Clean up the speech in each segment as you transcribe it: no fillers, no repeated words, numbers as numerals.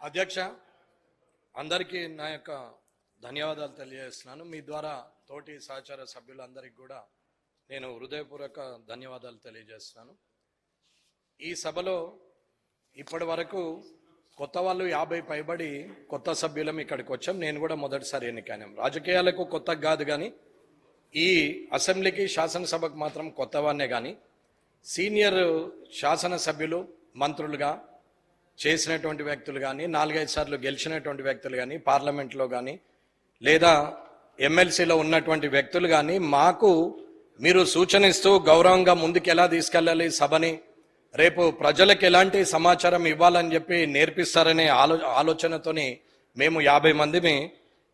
అధ్యక్ష, అందరికీ నా యొక్క ధన్యవాదాలు తెలియజేస్తున్నాను. మీ ద్వారా తోటి సహచర సభ్యులందరికీ కూడా నేను హృదయపూర్వక ధన్యవాదాలు తెలియజేస్తున్నాను. ఈ సభలో ఇప్పటి వరకు కొత్త వాళ్ళు 50 పైబడి కొత్త సభ్యులం ఇక్కడికి వచ్చాం. నేను కూడా మొదటిసారి ఎన్నికైనాం. రాజకీయాలకు కొత్త కాదు, కానీ ఈ అసెంబ్లీకి శాసనసభకు మాత్రం కొత్తవాన్నే. కానీ సీనియర్ శాసనసభ్యులు, మంత్రులుగా చేసినటువంటి వ్యక్తులు కానీ, 4-5 సార్లు గెలిచినటువంటి వ్యక్తులు కానీ, పార్లమెంట్లో కానీ లేదా ఎమ్మెల్సీలో ఉన్నటువంటి వ్యక్తులు కానీ మాకు మీరు సూచన ఇస్తూ గౌరవంగా ముందుకు ఎలా తీసుకెళ్ళాలి సభని, రేపు ప్రజలకు ఎలాంటి సమాచారం ఇవ్వాలని చెప్పి నేర్పిస్తారనే ఆలోచనతోని మేము 50 మందిని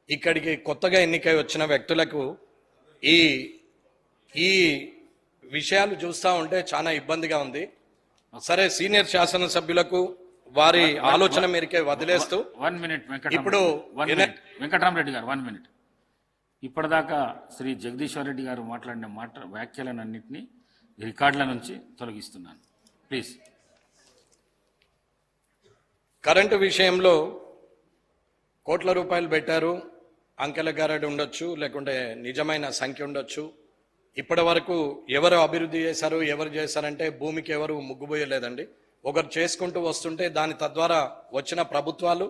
ఇక్కడికి కొత్తగా ఎన్నికై వచ్చిన వ్యక్తులకు ఈ విషయాలు చూస్తూ ఉంటే చాలా ఇబ్బందిగా ఉంది. సరే, సీనియర్ శాసనసభ్యులకు వారి ఆలోచన మేరకే వదిలేస్తూ ఇప్పుడు వెంకటరామరెడ్డి గారు 1 మినిట్. ఇప్పటిదాకా శ్రీ జగదీశ్వర్ రెడ్డి గారు మాట్లాడిన వ్యాఖ్యలన్నింటినీ రికార్డుల నుంచి తొలగిస్తున్నాను, ప్లీజ్. కరెంటు విషయంలో కోట్ల రూపాయలు పెట్టారు. అంకెల గారడి ఉండొచ్చు, లేకుంటే నిజమైన సంఖ్య ఉండొచ్చు. ఇప్పటి వరకు ఎవరు అభివృద్ధి చేశారు, ఎవరు చేశారంటే భూమికి ఎవరు ముగ్గుపోయలేదండి. ఒకరు చేసుకుంటూ వస్తుంటే దాని తద్వారా వచ్చిన ప్రభుత్వాలు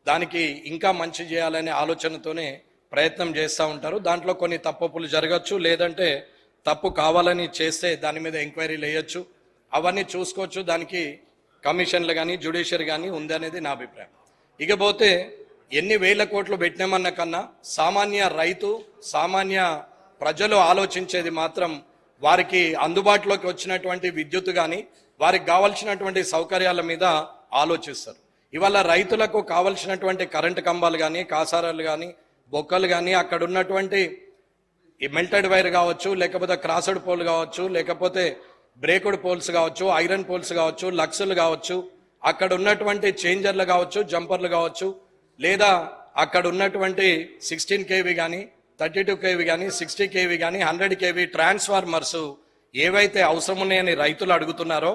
దానికి ఇంకా మంచి చేయాలనే ఆలోచనతోనే ప్రయత్నం చేస్తూ ఉంటారు. దాంట్లో కొన్ని తప్పులు జరగచ్చు, లేదంటే తప్పు కావాలని చేస్తే దాని మీద ఎంక్వైరీలు వేయచ్చు, అవన్నీ చూసుకోవచ్చు. దానికి కమిషన్లు కానీ జ్యుడిషియరీ కానీ ఉందనేది నా అభిప్రాయం. ఇకపోతే ఎన్ని వేల కోట్లు పెట్టినామన్న కన్నా సామాన్య రైతు, సామాన్య ప్రజలు ఆలోచించేది మాత్రం వారికి అందుబాటులోకి వచ్చినటువంటి విద్యుత్ కానీ వారికి కావలసినటువంటి సౌకర్యాల మీద ఆలోచిస్తారు. ఇవాళ రైతులకు కావలసినటువంటి కరెంటు కంబాలు కానీ, కాసారాలు కానీ, బొక్కలు కానీ, అక్కడ ఉన్నటువంటి ఈ మెల్టెడ్ వైర్ కావచ్చు, లేకపోతే క్రాస్డ్ పోల్ కావచ్చు, లేకపోతే బ్రేకుడ్ పోల్స్ కావచ్చు, ఐరన్ పోల్స్ కావచ్చు, లక్సులు కావచ్చు, అక్కడ ఉన్నటువంటి చేంజర్లు కావచ్చు, జంపర్లు కావచ్చు, లేదా అక్కడ ఉన్నటువంటి 16 kV కానీ, 32 kV కానీ, 60 kV కానీ, 100 kV ట్రాన్స్ఫార్మర్స్ ఏవైతే అవసరం ఉన్నాయని రైతులు అడుగుతున్నారో,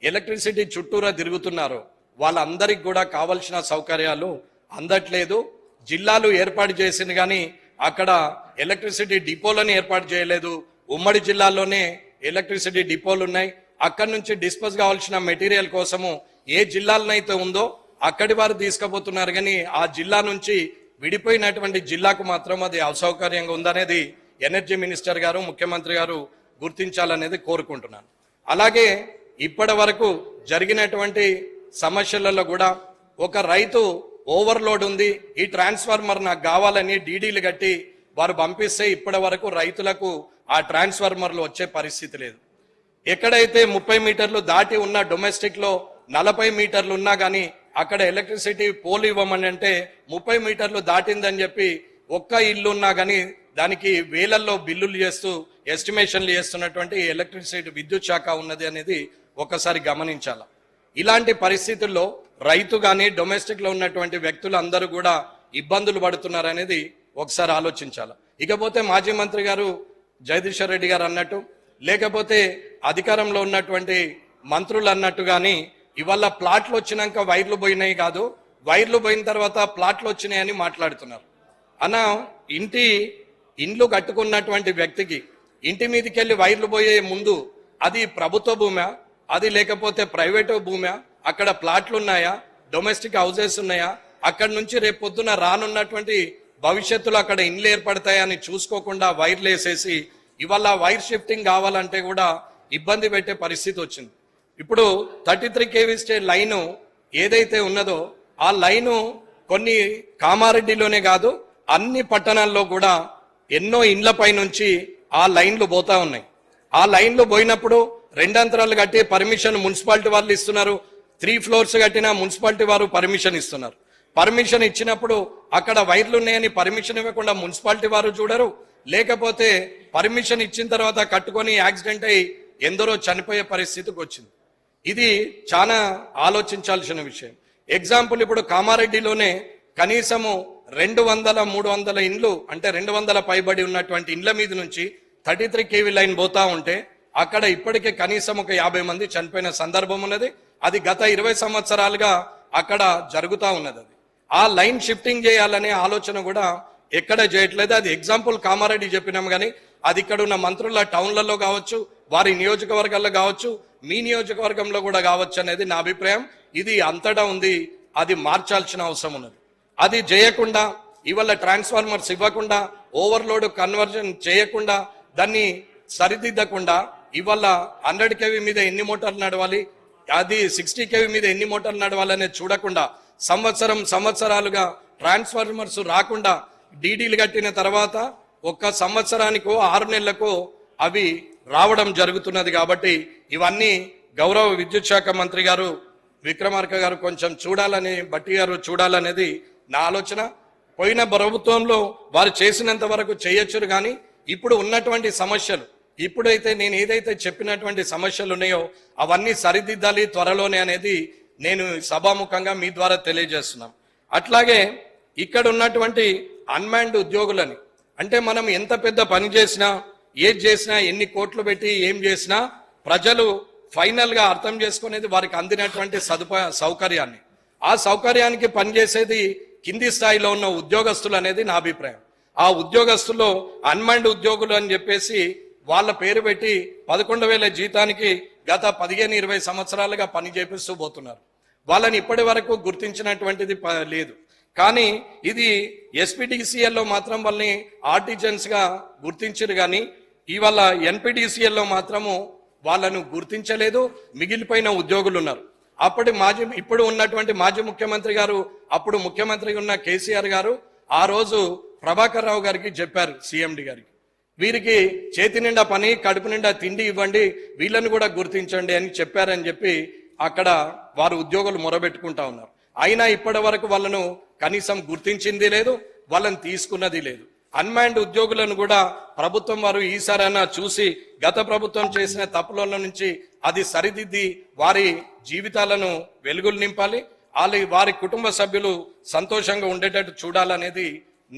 ఎలక్ట్రిసిటీ చుట్టూరా తిరుగుతున్నారో, వాళ్ళందరికీ కూడా కావలసిన సౌకర్యాలు అందట్లేదు. జిల్లాలు ఏర్పాటు చేసింది కానీ అక్కడ ఎలక్ట్రిసిటీ డిపోలను ఏర్పాటు చేయలేదు. ఉమ్మడి జిల్లాలోనే ఎలక్ట్రిసిటీ డిపోలు ఉన్నాయి. అక్కడి నుంచి డిస్పోజ్ కావాల్సిన మెటీరియల్ కోసము ఏ జిల్లాలనైతే ఉందో అక్కడి వారు తీసుకుపోతున్నారు, కానీ ఆ జిల్లా నుంచి విడిపోయినటువంటి జిల్లాకు మాత్రం అది అసౌకర్యంగా ఉందనేది ఎనర్జీ మినిస్టర్ గారు, ముఖ్యమంత్రి గారు గుర్తించాలనేది కోరుకుంటున్నాను. అలాగే ఇప్పటి వరకు జరిగినటువంటి సమస్యలలో కూడా ఒక రైతు ఓవర్లోడ్ ఉంది, ఈ ట్రాన్స్ఫార్మర్ నాకు కావాలని డీడీలు కట్టి వారు పంపిస్తే ఇప్పటి వరకు రైతులకు ఆ ట్రాన్స్ఫార్మర్లు వచ్చే పరిస్థితి లేదు. ఎక్కడైతే 30 మీటర్లు దాటి ఉన్న డొమెస్టిక్ లో 40 మీటర్లు ఉన్నా కానీ అక్కడ ఎలక్ట్రిసిటీ పోల్ ఇవ్వమని అంటే 30 మీటర్లు దాటిందని చెప్పి ఒక్క ఇల్లు ఉన్నా కానీ దానికి వేలల్లో బిల్లులు చేస్తూ ఎస్టిమేషన్లు చేస్తున్నటువంటి ఎలక్ట్రిసిటీ విద్యుత్ శాఖ ఉన్నది అనేది ఒకసారి గమనించాలి. ఇలాంటి పరిస్థితుల్లో రైతు కానీ డొమెస్టిక్ లో ఉన్నటువంటి వ్యక్తులు అందరూ కూడా ఇబ్బందులు పడుతున్నారు అనేది ఒకసారి ఆలోచించాలి. ఇకపోతే మాజీ మంత్రి గారు జగదీశ్వర్ రెడ్డి గారు అన్నట్టు, లేకపోతే అధికారంలో ఉన్నటువంటి మంత్రులు అన్నట్టు కానీ ఇవాళ ప్లాట్లు వచ్చినాక వైర్లు పోయినాయి కాదు, వైర్లు పోయిన తర్వాత ప్లాట్లు వచ్చినాయని మాట్లాడుతున్నారు. అన్న, ఇండ్లు కట్టుకున్నటువంటి వ్యక్తికి ఇంటి మీదకి వెళ్ళి వైర్లు పోయే ముందు అది ప్రభుత్వ భూమా, అది లేకపోతే ప్రైవేట్ భూమా, అక్కడ ప్లాట్లు ఉన్నాయా, డొమెస్టిక్ హౌసెస్ ఉన్నాయా, అక్కడ నుంచి రేపు పొద్దున రానున్నటువంటి భవిష్యత్తులో అక్కడ ఇండ్లు ఏర్పడతాయని చూసుకోకుండా వైర్లు వేసేసి ఇవాళ వైర్ షిఫ్టింగ్ కావాలంటే కూడా ఇబ్బంది పెట్టే పరిస్థితి వచ్చింది. ఇప్పుడు 33 kV లైను ఏదైతే ఉన్నదో ఆ లైను కొన్ని కామారెడ్డిలోనే కాదు అన్ని పట్టణాల్లో కూడా ఎన్నో ఇండ్లపై నుంచి ఆ లైన్లు పోతా ఉన్నాయి. ఆ లైన్లు పోయినప్పుడు 2 అంతరాలు కట్టి పర్మిషన్ మున్సిపాలిటీ వాళ్ళు ఇస్తున్నారు, 3 floors కట్టినా మున్సిపాలిటీ వారు పర్మిషన్ ఇస్తున్నారు. పర్మిషన్ ఇచ్చినప్పుడు అక్కడ వైర్లు ఉన్నాయని పర్మిషన్ ఇవ్వకుండా మున్సిపాలిటీ వారు చూడరు, లేకపోతే పర్మిషన్ ఇచ్చిన తర్వాత కట్టుకొని యాక్సిడెంట్ అయి ఎందరో చనిపోయే పరిస్థితికి వచ్చింది. ఇది చాలా ఆలోచించాల్సిన విషయం. ఎగ్జాంపుల్, ఇప్పుడు కామారెడ్డిలోనే కనీసము 200-300 ఇండ్లు అంటే 200 పైబడి ఉన్నటువంటి ఇండ్ల మీద నుంచి 33 kV లైన్ పోతా ఉంటే అక్కడ ఇప్పటికే కనీసం ఒక 50 మంది చనిపోయిన సందర్భం ఉన్నది. అది గత 20 సంవత్సరాలుగా అక్కడ జరుగుతూ ఉన్నది. అది ఆ లైన్ షిఫ్టింగ్ చేయాలనే ఆలోచన కూడా ఎక్కడ చేయట్లేదు. అది ఎగ్జాంపుల్ కామారెడ్డి చెప్పినాం, కానీ అది ఇక్కడ ఉన్న మంత్రుల టౌన్లలో కావచ్చు, వారి నియోజకవర్గాల్లో కావచ్చు, మీ నియోజకవర్గంలో కూడా కావచ్చు అనేది నా అభిప్రాయం. ఇది అంతటా ఉంది, అది మార్చాల్సిన అవసరం ఉన్నది. అది చేయకుండా ఇవాళ ట్రాన్స్ఫార్మర్స్ ఇవ్వకుండా, ఓవర్లోడ్ కన్వర్జన్ చేయకుండా, దాన్ని సరిదిద్దకుండా ఇవాళ 100 kV మీద ఎన్ని మోటార్లు నడవాలి, అది 60 kV మీద ఎన్ని మోటార్లు నడవాలనేది చూడకుండా సంవత్సరాలుగా ట్రాన్స్ఫార్మర్స్ రాకుండా డీడీలు కట్టిన తర్వాత ఒక్క సంవత్సరానికో 6 నెలలకో అవి రావడం జరుగుతున్నది. కాబట్టి ఇవన్నీ గౌరవ విద్యుత్ శాఖ మంత్రి గారు విక్రమార్క గారు కొంచెం చూడాలని, భట్టి గారు చూడాలనేది నా ఆలోచన. పోయిన ప్రభుత్వంలో వారు చేసినంత వరకు చేయొచ్చు, కానీ ఇప్పుడు ఉన్నటువంటి సమస్యలు, ఇప్పుడైతే నేను ఏదైతే చెప్పినటువంటి సమస్యలు ఉన్నాయో అవన్నీ సరిదిద్దాలి త్వరలోనే అనేది నేను సభాముఖంగా మీ ద్వారా తెలియజేస్తున్నాం. అట్లాగే ఇక్కడ ఉన్నటువంటి అన్మాన్డ్ ఉద్యోగులని, అంటే మనం ఎంత పెద్ద పని చేసినా, ఏది చేసినా, ఎన్ని కోట్లు పెట్టి ఏం చేసినా ప్రజలు ఫైనల్ గా అర్థం చేసుకునేది వారికి అందినటువంటి సౌకర్యాన్ని. ఆ సౌకర్యానికి పనిచేసేది కింది స్థాయిలో ఉన్న ఉద్యోగస్తులు అనేది నా అభిప్రాయం. ఆ ఉద్యోగస్తుల్లో అన్మాన్డ్ ఉద్యోగులు అని చెప్పేసి వాళ్ళ పేరు పెట్టి 11,000 జీతానికి గత 15-20 సంవత్సరాలుగా పని చేపిస్తూ పోతున్నారు. వాళ్ళని ఇప్పటి వరకు గుర్తించినటువంటిది లేదు. కానీ ఇది ఎస్పీడీసీఎల్లో మాత్రం వాళ్ళని ఆర్టిజన్స్ గా గుర్తించారు, కానీ ఇవాళ ఎన్పీడీసీఎల్లో మాత్రము వాళ్ళను గుర్తించలేదు. మిగిలిపోయిన ఉద్యోగులు ఉన్నారు. ఇప్పుడు ఉన్నటువంటి మాజీ ముఖ్యమంత్రి గారు, అప్పుడు ముఖ్యమంత్రి ఉన్న కేసీఆర్ గారు ఆ రోజు ప్రభాకర్ రావు గారికి చెప్పారు, సీఎండి గారికి, వీరికి చేతి నిండా పని, కడుపు నిండా తిండి ఇవ్వండి, వీళ్ళని కూడా గుర్తించండి అని చెప్పారని చెప్పి అక్కడ వారు ఉద్యోగులు మొరబెట్టుకుంటా ఉన్నారు. అయినా ఇప్పటి వరకు వాళ్ళను కనీసం గుర్తించింది లేదు, వాళ్ళని తీసుకున్నది లేదు. అన్మాన్డ్ ఉద్యోగులను కూడా ప్రభుత్వం వారు ఈసారైనా చూసి గత ప్రభుత్వం చేసిన తప్పుల నుంచి అది సరిదిద్ది వారి జీవితాలను వెలుగులు నింపాలి, వారి కుటుంబ సభ్యులు సంతోషంగా ఉండేటట్టు చూడాలనేది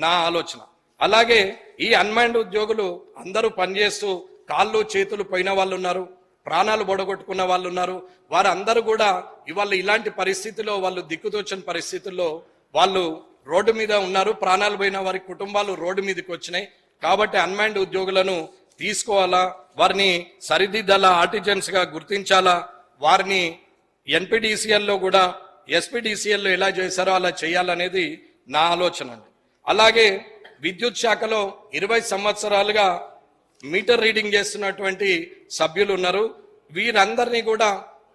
నా ఆలోచన. అలాగే ఈ అన్మాన్డ్ ఉద్యోగులు అందరూ పనిచేస్తూ కాళ్ళు చేతులు పోయిన వాళ్ళు ఉన్నారు, ప్రాణాలు బొడగొట్టుకున్న వాళ్ళు ఉన్నారు. వారందరూ కూడా ఇవాళ ఇలాంటి పరిస్థితుల్లో, వాళ్ళు దిక్కుతోచని పరిస్థితుల్లో వాళ్ళు రోడ్డు మీద ఉన్నారు. ప్రాణాలు పోయిన వారి కుటుంబాలు రోడ్డు మీదకి వచ్చినాయి. కాబట్టి అన్మాన్డ్ ఉద్యోగులను తీసుకోవాలా, వారిని సరిదిద్దాలా, ఆర్టిజన్స్ గా గుర్తించాలా, వారిని ఎన్పీడీసీఎల్లో కూడా ఎస్పీడీసీఎల్లో ఎలా చేశారో అలా చేయాలనేది నా ఆలోచన. అలాగే విద్యుత్ శాఖలో 20 సంవత్సరాలుగా మీటర్ రీడింగ్ చేస్తున్నటువంటి సభ్యులు ఉన్నారు. వీరందరినీ కూడా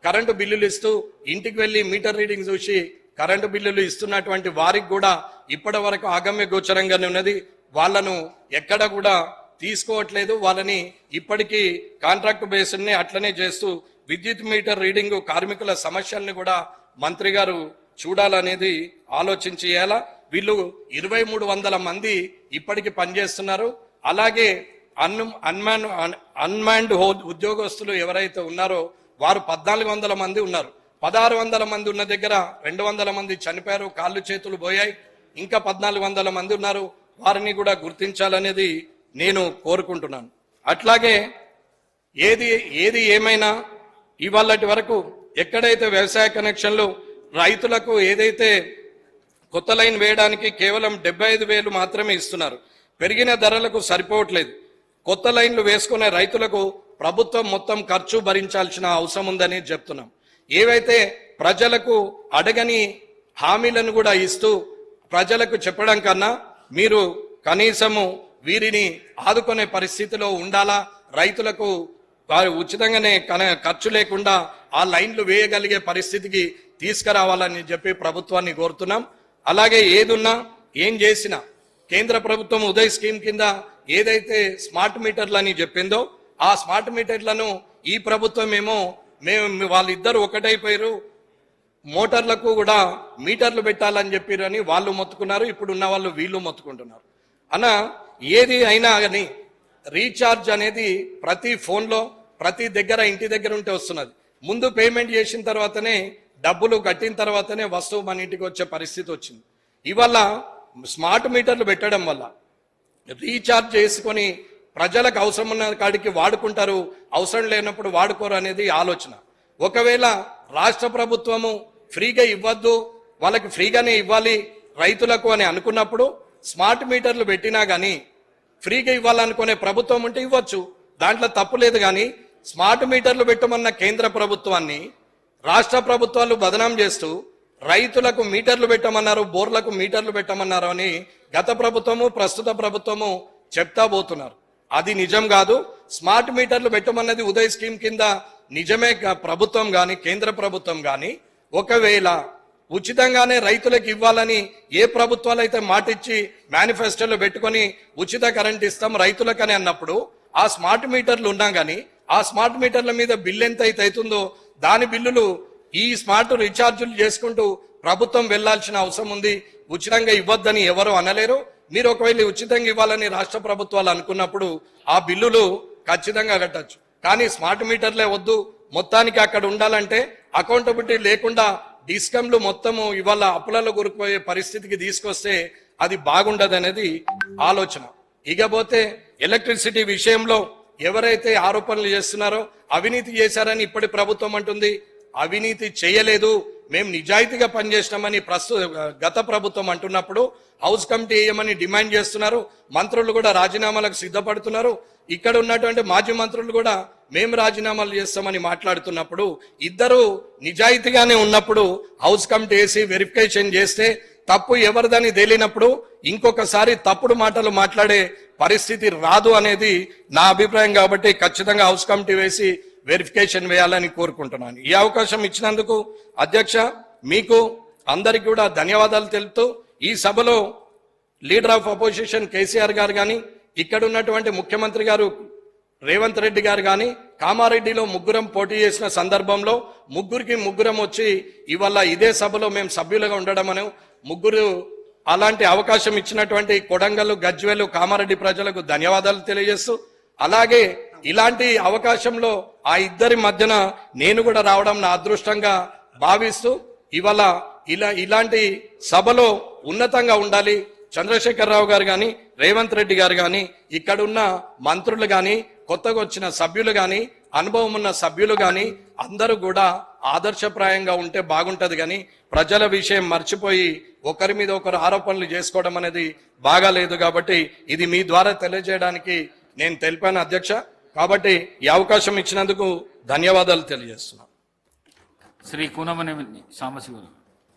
కరెంటు బిల్లులు ఇస్తూ ఇంటికి వెళ్లి మీటర్ రీడింగ్ చూసి కరెంటు బిల్లులు ఇస్తున్నటువంటి వారికి కూడా ఇప్పటి వరకు ఆగమ్య గోచరంగానే ఉన్నది. వాళ్ళను ఎక్కడ కూడా తీసుకోవట్లేదు. వాళ్ళని ఇప్పటికీ కాంట్రాక్ట్ బేస్ని అట్లనే చేస్తూ విద్యుత్ మీటర్ రీడింగ్ కార్మికుల సమస్యల్ని కూడా మంత్రి గారు చూడాలనేది ఆలోచించి చేయాలా. వీళ్ళు 2300 మంది ఇప్పటికి పనిచేస్తున్నారు. అలాగే అన్మాన్డ్ ఉద్యోగస్తులు ఎవరైతే ఉన్నారో వారు 1400 మంది ఉన్నారు. 1600 మంది ఉన్న దగ్గర 200 మంది చనిపోయారు, కాళ్ళు చేతులు పోయాయి. ఇంకా 1400 మంది ఉన్నారు. వారిని కూడా గుర్తించాలనేది నేను కోరుకుంటున్నాను. అట్లాగే ఏది ఏమైనా ఇవాళటి వరకు ఎక్కడైతే వ్యవసాయ కనెక్షన్లు రైతులకు ఏదైతే కొత్త లైన్ వేయడానికి కేవలం 75,000 మాత్రమే ఇస్తున్నారు. పెరిగిన ధరలకు సరిపోవట్లేదు. కొత్త లైన్లు వేసుకునే రైతులకు ప్రభుత్వం మొత్తం ఖర్చు భరించాల్సిన అవసరం ఉందని చెప్తున్నాం. ఏవైతే ప్రజలకు అడగని హామీలను కూడా ఇస్తూ ప్రజలకు చెప్పడం కన్నా మీరు కనీసము వీరిని ఆదుకునే పరిస్థితిలో ఉండాలా, రైతులకు వారు ఉచితంగానే ఖర్చు లేకుండా ఆ లైన్లు వేయగలిగే పరిస్థితికి తీసుకురావాలని చెప్పి ప్రభుత్వాన్ని కోరుతున్నాం. అలాగే ఏదున్నా ఏం చేసినా కేంద్ర ప్రభుత్వం ఉదయ్ స్కీమ్ కింద ఏదైతే స్మార్ట్ మీటర్లు అని చెప్పిందో ఆ స్మార్ట్ మీటర్లను ఈ ప్రభుత్వం ఏమో వాళ్ళిద్దరు ఒకటైపోయారు, మోటార్లకు కూడా మీటర్లు పెట్టాలని చెప్పారని వాళ్ళు మొత్తుకున్నారు. ఇప్పుడు ఉన్న వాళ్ళు వీళ్ళు మొత్తుకుంటున్నారు. ఏది అయినా కానీ రీఛార్జ్ అనేది ప్రతి ఫోన్లో ప్రతి దగ్గర ఇంటి దగ్గర ఉంటే వస్తున్నది. ముందు పేమెంట్ చేసిన తర్వాతనే, డబ్బులు కట్టిన తర్వాతనే వస్తువు మన ఇంటికి వచ్చే పరిస్థితి వచ్చింది. ఇవాళ స్మార్ట్ మీటర్లు పెట్టడం వల్ల రీఛార్జ్ చేసుకొని ప్రజలకు అవసరం ఉన్న కాడికి వాడుకుంటారు, అవసరం లేనప్పుడు వాడుకోరు అనేది ఆలోచన. ఒకవేళ రాష్ట్ర ప్రభుత్వము ఫ్రీగా ఇవ్వద్దు, వాళ్ళకి ఫ్రీగానే ఇవ్వాలి రైతులకు అని అనుకున్నప్పుడు స్మార్ట్ మీటర్లు పెట్టినా గానీ ఫ్రీగా ఇవ్వాలనుకునే ప్రభుత్వం ఉంటే ఇవ్వచ్చు, దాంట్లో తప్పు లేదు. కానీ స్మార్ట్ మీటర్లు పెట్టమన్న కేంద్ర ప్రభుత్వాన్ని రాష్ట్ర ప్రభుత్వాలు బదనాం చేస్తూ రైతులకు మీటర్లు పెట్టమన్నారు, బోర్లకు మీటర్లు పెట్టమన్నారు అని గత ప్రభుత్వము ప్రస్తుత ప్రభుత్వము చెప్తా పోతున్నారు. అది నిజం కాదు. స్మార్ట్ మీటర్లు పెట్టమన్నది ఉదయ్ స్కీమ్ కింద నిజమే. ప్రభుత్వం గాని కేంద్ర ప్రభుత్వం గాని ఒకవేళ ఉచితంగానే రైతులకు ఇవ్వాలని ఏ ప్రభుత్వాలు అయితే మాటిచ్చి మేనిఫెస్టోలో పెట్టుకొని ఉచిత కరెంట్ ఇస్తాం రైతులకని అన్నప్పుడు ఆ స్మార్ట్ మీటర్లు ఉన్నా గానీ ఆ స్మార్ట్ మీటర్ల మీద బిల్లు ఎంత అయితే అవుతుందో దాని బిల్లులు ఈ స్మార్ట్ రీఛార్జులు చేసుకుంటూ ప్రభుత్వం వెళ్లాల్సిన అవసరం ఉంది. ఉచితంగా ఇవ్వద్దని ఎవరు అనలేరు. మీరు ఒకవేళ ఉచితంగా ఇవ్వాలని రాష్ట్ర ప్రభుత్వాలు అనుకున్నప్పుడు ఆ బిల్లులు ఖచ్చితంగా కట్టచ్చు. కానీ స్మార్ట్ మీటర్లే వద్దు, మొత్తానికి అక్కడ ఉండాలంటే అకౌంటబిలిటీ లేకుండా డిస్కంలు మొత్తము ఇవాళ అప్పులలో కూరుకుపోయే పరిస్థితికి తీసుకొస్తే అది బాగుండదు అనేది ఆలోచన. ఇకపోతే ఎలక్ట్రిసిటీ విషయంలో ఎవరైతే ఆరోపణలు చేస్తున్నారో అవినీతి చేశారని ఇప్పటి ప్రభుత్వం అంటుంది. అవినీతి చేయలేదు, మేము నిజాయితీగా పనిచేసినామని గత ప్రభుత్వం అంటున్నప్పుడు హౌస్ కమిటీ వేయమని డిమాండ్ చేస్తున్నారు. మంత్రులు కూడా రాజీనామాలకు సిద్ధపడుతున్నారు. ఇక్కడ ఉన్నటువంటి మాజీ మంత్రులు కూడా మేము రాజీనామాలు చేస్తామని మాట్లాడుతున్నప్పుడు ఇద్దరు నిజాయితీగానే ఉన్నప్పుడు హౌస్ కమిటీ వేసి వెరిఫికేషన్ చేస్తే తప్పు ఎవరిదని తేలినప్పుడు ఇంకొకసారి తప్పుడు మాటలు మాట్లాడే పరిస్థితి రాదు అనేది నా అభిప్రాయం. కాబట్టి ఖచ్చితంగా హౌస్ కమిటీ వేసి వెరిఫికేషన్ వేయాలని కోరుకుంటున్నాను. ఈ అవకాశం ఇచ్చినందుకు అధ్యక్ష మీకు అందరికీ కూడా ధన్యవాదాలు తెలుపుతూ ఈ సభలో లీడర్ ఆఫ్ అపోజిషన్ కేసీఆర్ గారు కానీ ఇక్కడ ఉన్నటువంటి ముఖ్యమంత్రి గారు రేవంత్ రెడ్డి గారు కానీ కామారెడ్డిలో ముగ్గురం పోటీ చేసిన సందర్భంలో ముగ్గురం వచ్చి ఇవాళ ఇదే సభలో మేము సభ్యులుగా ఉండడం అని ముగ్గురు అలాంటి అవకాశం ఇచ్చినటువంటి కొడంగల్, గజ్వేల్, కామారెడ్డి ప్రజలకు ధన్యవాదాలు తెలియజేస్తూ అలాగే ఇలాంటి అవకాశంలో ఆ ఇద్దరి మధ్యన నేను కూడా రావడం నా అదృష్టంగా భావిస్తూ ఇవాళ ఇలాంటి సభలో ఉన్నతంగా ఉండాలి. చంద్రశేఖరరావు గారు కానీ రేవంత్ రెడ్డి గారు కానీ ఇక్కడున్న మంత్రులు కానీ కొత్తగా వచ్చిన సభ్యులు కానీ అనుభవం ఉన్న సభ్యులు కానీ అందరూ కూడా ఆదర్శప్రాయంగా ఉంటే బాగుంటది. కానీ ప్రజల విషయం మర్చిపోయి ఒకరి మీద ఒకరు ఆరోపణలు చేసుకోవడం అనేది బాగాలేదు. కాబట్టి ఇది మీ ద్వారా తెలియజేయడానికి నేను తెలిపాను అధ్యక్ష. కాబట్టి ఈ అవకాశం ఇచ్చినందుకు ధన్యవాదాలు తెలియజేస్తున్నాను. శ్రీ కూనమనేని సాంబశివరావు.